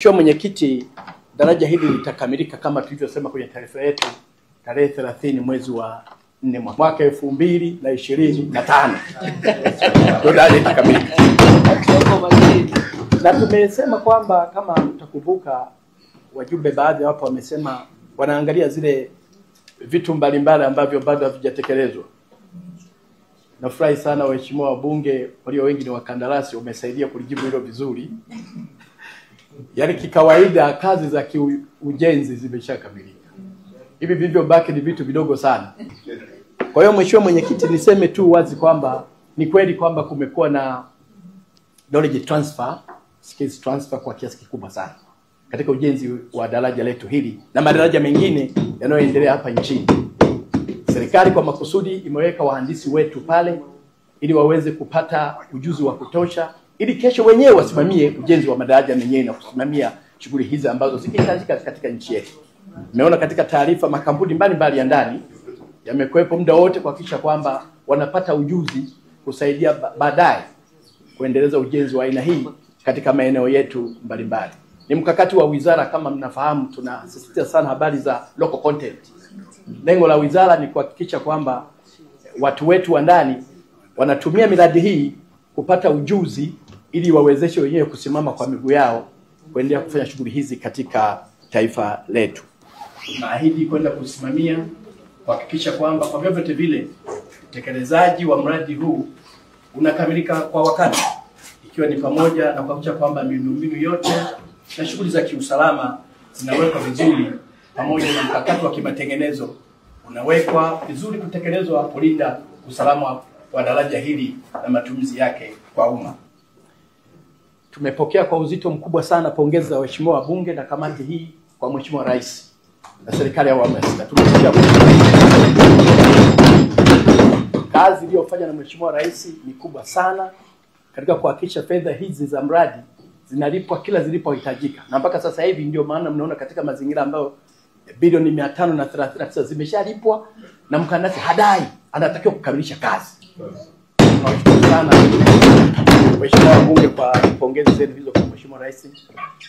Mheshimiwa Mwenyekiti, daraja hili litakamilika kama tulivyosema kwenye taarifa yetu tarehe 30 mwezi wa 4 mwaka 2025. Ndio daraja litakamilika. Na tumesema kwamba kama mtakumbuka, wajumbe baadhi hapo wamesema wanaangalia zile vitu mbalimbali ambavyo bado havijatekelezwa. Nafurahi sana waheshimiwa wabunge walio wengi ni wakandarasi wamesaidia kulijibu hilo vizuri. Yaani kikawaida kazi za kiujenzi zimeshakamilika. Hivi vilivyobaki ni vitu vidogo sana. Kwa hiyo Mheshimiwa Mwenyekiti, niseme tu wazi kwamba ni kweli kwamba kumekuwa na knowledge transfer, skills transfer kwa kiasi kikubwa sana katika ujenzi wa daraja letu hili na madaraja mengine yanayoendelea hapa nchini. Serikali kwa makusudi imeweka wahandisi wetu pale ili waweze kupata ujuzi wa kutosha ili kesho wenyewe wasimamie ujenzi wa madaraja yenyewe na kusimamia shughuli hizi ambazo zikihitajika katika nchi yetu. Nimeona katika taarifa makampuni mbalimbali ya ndani yamekuwepo muda wote kuhakikisha kwamba wanapata ujuzi kusaidia baadaye kuendeleza ujenzi wa aina hii katika maeneo yetu mbalimbali. Ni mkakati wa wizara, kama mnafahamu tunasisitiza sana habari za local content. Lengo la wizara ni kuhakikisha kwamba watu wetu wa ndani wanatumia miradi hii kupata ujuzi ili wawezeshe wenyewe kusimama kwa miguu yao kuendelea kufanya shughuli hizi katika taifa letu. Tunaahidi kwenda kusimamia kuhakikisha kwamba kwa vyovyote vile utekelezaji wa mradi huu unakamilika kwa wakati, ikiwa ni pamoja na kuhakikisha kwamba miundombinu yote na shughuli za kiusalama zinawekwa vizuri, pamoja na mkakati wa kimatengenezo unawekwa vizuri kutekelezwa kulinda usalama wa daraja hili na matumizi yake kwa umma. Tumepokea kwa uzito mkubwa sana pongezi za waheshimiwa wabunge na kamati hii kwa Mheshimiwa Rais na serikali ya awamu ya sita. Tumepokea kazi iliyofanya na Mheshimiwa Rais ni kubwa sana katika kuhakikisha fedha hizi za mradi zinalipwa kila zilipohitajika. Na mpaka sasa hivi ndio maana mnaona katika mazingira ambayo bilioni 539 zimeshalipwa na mkandarasi hadai anatakiwa kukamilisha kazi. Tunawashukuru sana Mheshimiwa wabunge kwa pongezi zenu hizo kwa Mheshimiwa Rais,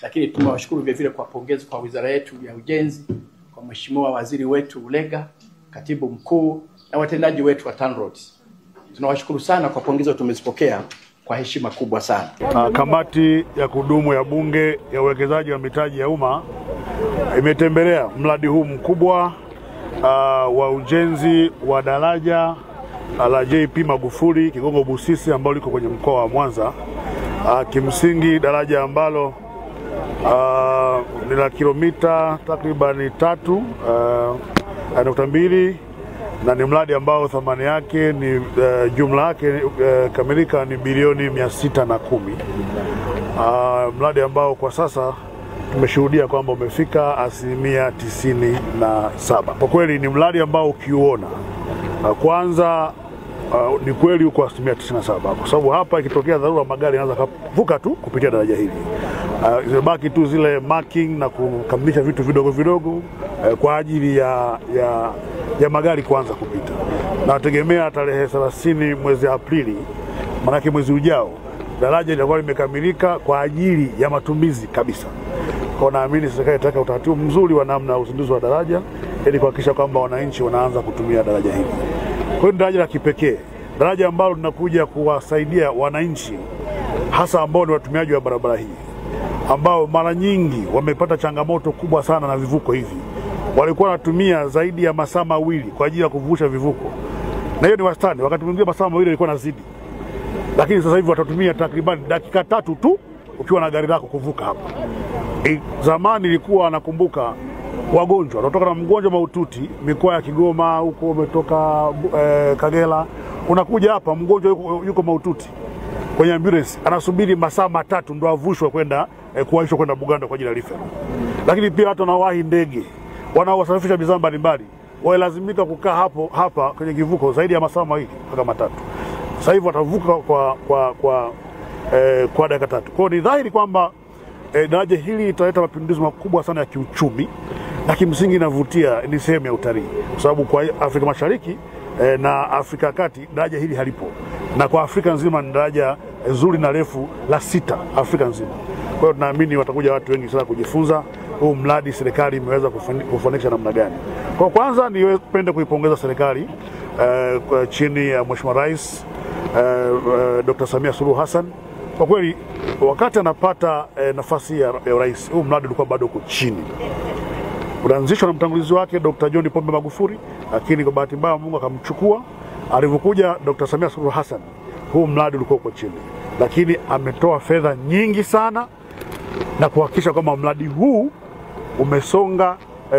lakini tunawashukuru vile vile kwa pongezi kwa wizara yetu ya ujenzi, kwa Mheshimiwa waziri wetu Ulega, katibu mkuu na watendaji wetu wa TANROADS. Tunawashukuru sana kwa pongezi tumezipokea kwa heshima kubwa sana. Kamati ya kudumu ya Bunge ya uwekezaji wa mitaji ya umma imetembelea mradi huu mkubwa wa ujenzi wa daraja la JP Magufuli Kigongo Busisi ambalo liko kwenye mkoa wa Mwanza. Kimsingi daraja ambalo ni la kilomita takriban 3.2 na ni mradi ambao thamani yake ni jumla yake kamilika ni bilioni 610. Mradi ambao kwa sasa tumeshuhudia kwamba umefika 97%. Kwa kweli ni mradi ambao ukiuona kwanza ni kweli uko 97%, kwa sababu hapa ikitokea dharura magari yanaweza kuvuka tu kupitia daraja hili. Zimebaki tu zile marking na kukamilisha vitu vidogo vidogo kwa ajili ya magari kuanza kupita. Na nategemea tarehe 30 mwezi Aprili, maana mwezi ujao, daraja litakuwa limekamilika kwa ajili ya matumizi kabisa. Kwa naamini serikali itaweka utaratibu mzuri wa namna ya uzinduzi wa daraja ili kuhakikisha kwamba wananchi wanaanza kutumia daraja hili. Kwa hiyo daraja la kipekee, daraja ambalo linakuja kuwasaidia wananchi hasa ambao ni watumiaji wa barabara hii, ambao mara nyingi wamepata changamoto kubwa sana na vivuko hivi. Walikuwa wanatumia zaidi ya masaa mawili kwa ajili ya kuvusha vivuko. Na hiyo ni wastani, wakati mwingine masaa mawili yalikuwa nazidi. Lakini sasa hivi watatumia takriban dakika 3 tu ukiwa na gari lako kuvuka hapa. Zamani ilikuwa nakumbuka wagonjwa, unatoka na mgonjwa mahututi mikoa ya Kigoma huko, umetoka Kagera, unakuja hapa mgonjwa yuko mahututi kwenye ambulance, anasubiri masaa 3 ndio avushwe kwenda kuwaishwa kwenda Buganda kwa ajili ya referral. Lakini pia hata wanawahi ndege wanaowasafirisha bidhaa mbalimbali walazimika kukaa hapa kwenye kivuko zaidi ya masaa 2 mpaka 3. Sasa hivi watavuka kwa dakika 3. Kwa hiyo ni dhahiri kwamba daraja hili italeta mapinduzi makubwa sana ya kiuchumi, na kimsingi inavutia, ni sehemu ya utalii, kwa sababu kwa Afrika Mashariki na Afrika ya Kati daraja hili halipo, na kwa Afrika nzima ni daraja zuri na refu la 6 Afrika nzima. Kwa hiyo tunaamini watakuja watu wengi sana kujifunza huu mradi serikali imeweza kufanikisha namna gani. Kwa kwanza nipende kuipongeza serikali chini ya Mheshimiwa Rais Dr. Samia Suluhu Hassan. Kwa kweli wakati anapata nafasi ya rais, huu mradi ulikuwa bado uko chini. Ulianzishwa na mtangulizi wake Dr. John Pombe Magufuli, lakini kwa bahati mbaya Mungu akamchukua. Alivyokuja Dr. Samia Suluhu Hassan, huu mradi ulikuwa uko chini, lakini ametoa fedha nyingi sana na kuhakikisha kwamba mradi huu umesonga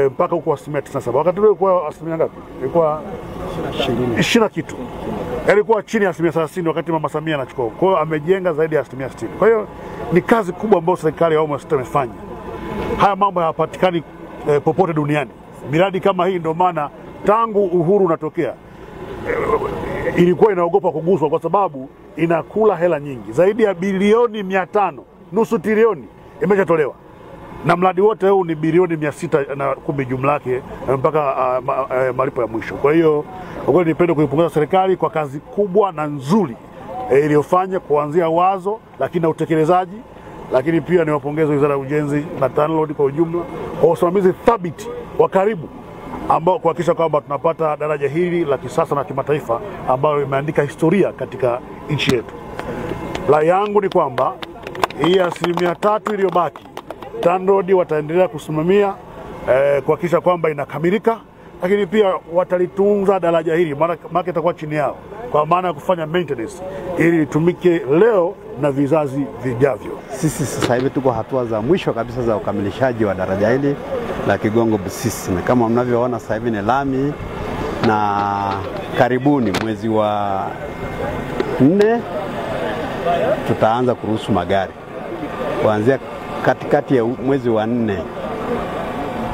mpaka huko 97%. Wakati ule ulikuwa asilimia ngapi? Ilikuwa 20 kitu. Ilikuwa chini ya 30% wakati Mama Samia anachukua. Kwa hiyo amejenga zaidi ya 60%. Kwa hiyo ni kazi kubwa ambayo serikali ya awamu ya sita imefanya. Haya mambo hayapatikani popote duniani. Miradi kama hii ndio maana tangu uhuru unatokea ilikuwa inaogopa kuguswa, kwa sababu inakula hela nyingi. Zaidi ya bilioni 500, nusu trilioni imeshatolewa. Na mradi wote huu ni bilioni 610 jumla yake mpaka malipo ya mwisho. Kwa hiyo kwa kweli nipende kuipongeza serikali kwa kazi kubwa na nzuri iliyofanya kuanzia wazo lakini na utekelezaji, lakini pia niwapongeze Wizara ya Ujenzi na TANROADS kwa ujumla kwa usimamizi thabiti wa karibu ambao kuhakikisha kwamba tunapata daraja hili la kisasa na kimataifa ambayo imeandika historia katika nchi yetu. La yangu ni kwamba hii 3% iliyobaki TANROADS wataendelea kusimamia kuhakikisha kwamba inakamilika, lakini pia watalitunza daraja hili maana itakuwa chini yao, kwa maana ya kufanya maintenance ili litumike leo na vizazi vijavyo. Sisi sasa hivi tuko hatua za mwisho kabisa za ukamilishaji wa daraja hili la Kigongo Busisi, na kama mnavyoona sasa hivi ni lami, na karibuni mwezi wa 4 tutaanza kuruhusu magari. Kuanzia katikati ya mwezi wa 4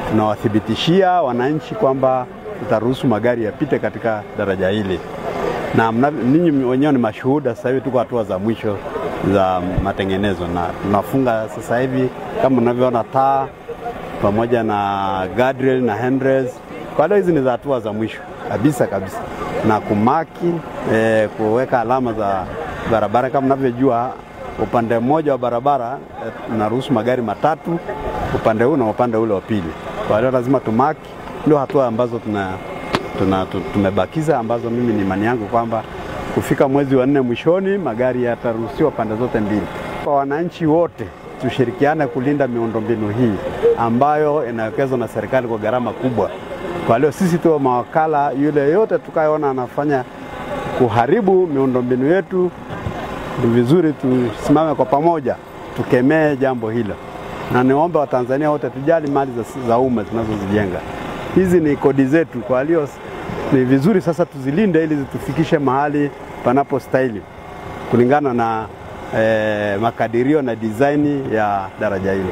tunawathibitishia wananchi kwamba tutaruhusu magari yapite katika daraja hili, na ninyi wenyewe ni mashuhuda. Sasa hivi tuko hatua za mwisho za matengenezo, na tunafunga sasa hivi kama mnavyoona taa pamoja na guardrail na handrails. Kwa hiyo hizi ni za hatua za mwisho kabisa, na kumaki kuweka alama za barabara. Kama mnavyojua upande mmoja wa barabara tunaruhusu magari 3, upande huu na upande ule wa pili. Kwa hiyo lazima tumaki. Ndio hatua ambazo tumebakiza, ambazo mimi ni imani yangu kwamba kufika mwezi wa 4 mwishoni magari yataruhusiwa pande zote mbili. Kwa wananchi wote tushirikiane kulinda miundombinu hii ambayo inawekezwa na serikali kwa gharama kubwa. Kwa hiyo sisi tu mawakala, yule yote tukayeona anafanya kuharibu miundombinu yetu, ni vizuri tusimame kwa pamoja tukemee jambo hilo. Na niombe Watanzania wote tujali mali za umma tunazozijenga. Hizi ni kodi zetu, kwa hiyo ni vizuri sasa tuzilinde ili zitufikishe mahali panapostahili kulingana na makadirio na design ya daraja hili.